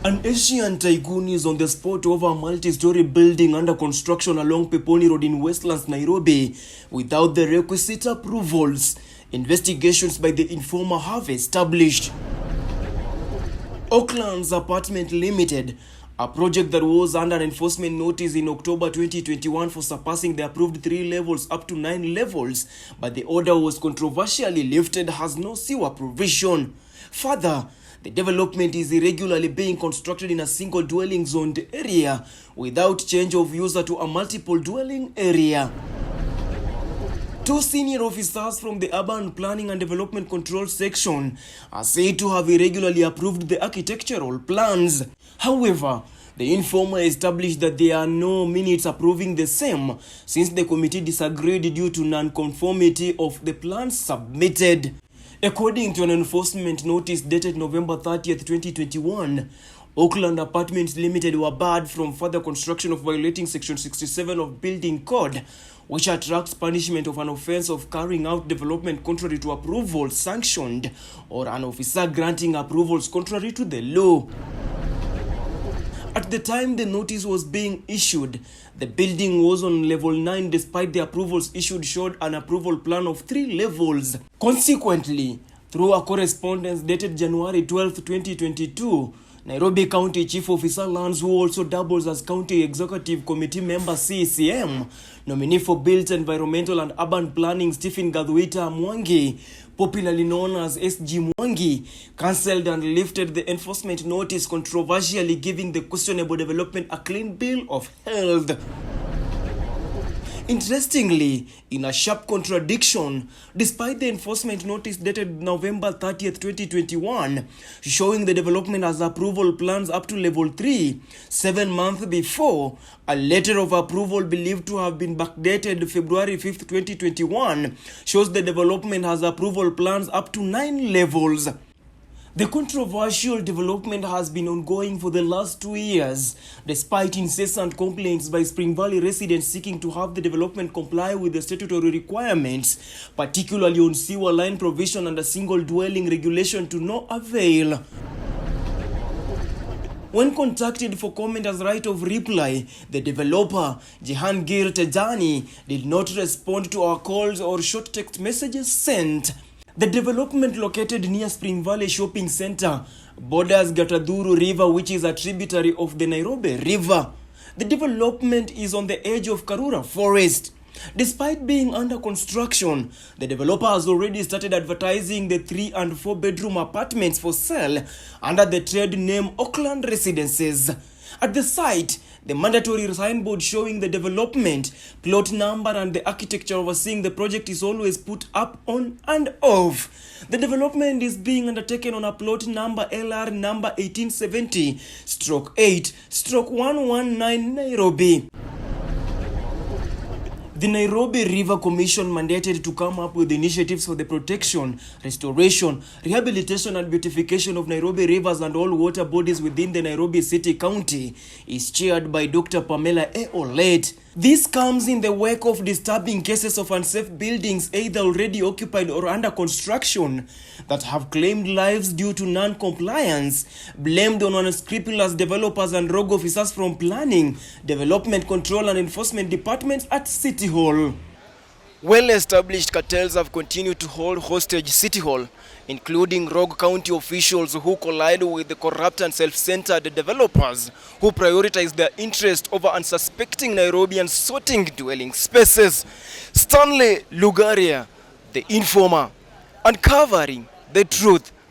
An Asian tycoon is on the spot over a multi-story building under construction along Peponi Road in Westlands, Nairobi, without the requisite approvals. Investigations by the informer have established Oakland's Apartment Limited, a project that was under enforcement notice in October 2021 for surpassing the approved 3 levels up to 9 levels, but the order was controversially lifted, has no sewer provision. Further, the development is irregularly being constructed in a single dwelling zoned area without change of user to a multiple dwelling area. 2 senior officers from the Urban Planning and Development Control section are said to have irregularly approved the architectural plans. However, the informer established that there are no minutes approving the same since the committee disagreed due to non-conformity of the plans submitted. According to an enforcement notice dated November 30th, 2021, Oakland Apartments Limited were barred from further construction of violating Section 67 of Building Code, which attracts punishment of an offense of carrying out development contrary to approvals sanctioned or an officer granting approvals contrary to the law. At the time the notice was being issued, the building was on level 9 despite the approvals issued showed an approval plan of 3 levels. Consequently, through a correspondence dated January 12, 2022, Nairobi County Chief Officer Lands, who also doubles as County Executive Committee Member CECM, nominee for Built Environmental and Urban Planning Stephen Gadhuita Mwangi, popularly known as SG Mwangi, cancelled and lifted the enforcement notice, controversially giving the questionable development a clean bill of health. Interestingly, in a sharp contradiction, despite the enforcement notice dated November 30th, 2021, showing the development as approval plans up to level 3, 7 months before, a letter of approval believed to have been backdated February 5th, 2021, shows the development has approval plans up to 9 levels. The controversial development has been ongoing for the last 2 years, despite incessant complaints by Spring Valley residents seeking to have the development comply with the statutory requirements, particularly on sewer line provision and a single dwelling regulation, to no avail. When contacted for comment as right of reply, the developer, Jehangir Tejani, did not respond to our calls or short text messages sent. The development, located near Spring Valley Shopping Center, borders Gatadhuru River, which is a tributary of the Nairobi River. The development is on the edge of Karura Forest. Despite being under construction, the developer has already started advertising the 3 and 4 bedroom apartments for sale under the trade name Oakland Residences. At the site, the mandatory signboard showing the development, plot number and the architecture overseeing the project is always put up on and off. The development is being undertaken on a plot number LR number 1870/8/119 Nairobi. The Nairobi River Commission mandated to come up with initiatives for the protection, restoration, rehabilitation and beautification of Nairobi rivers and all water bodies within the Nairobi City County is chaired by Dr. Pamela A. Olet. This comes in the wake of disturbing cases of unsafe buildings either already occupied or under construction that have claimed lives due to non-compliance, blamed on unscrupulous developers and rogue officers from planning, development control and enforcement departments at City Hall. Well-established cartels have continued to hold hostage City Hall, including rogue county officials who collide with the corrupt and self-centered developers who prioritize their interest over unsuspecting Nairobians sorting dwelling spaces. Stanley Lugaria, the informer, uncovering the truth.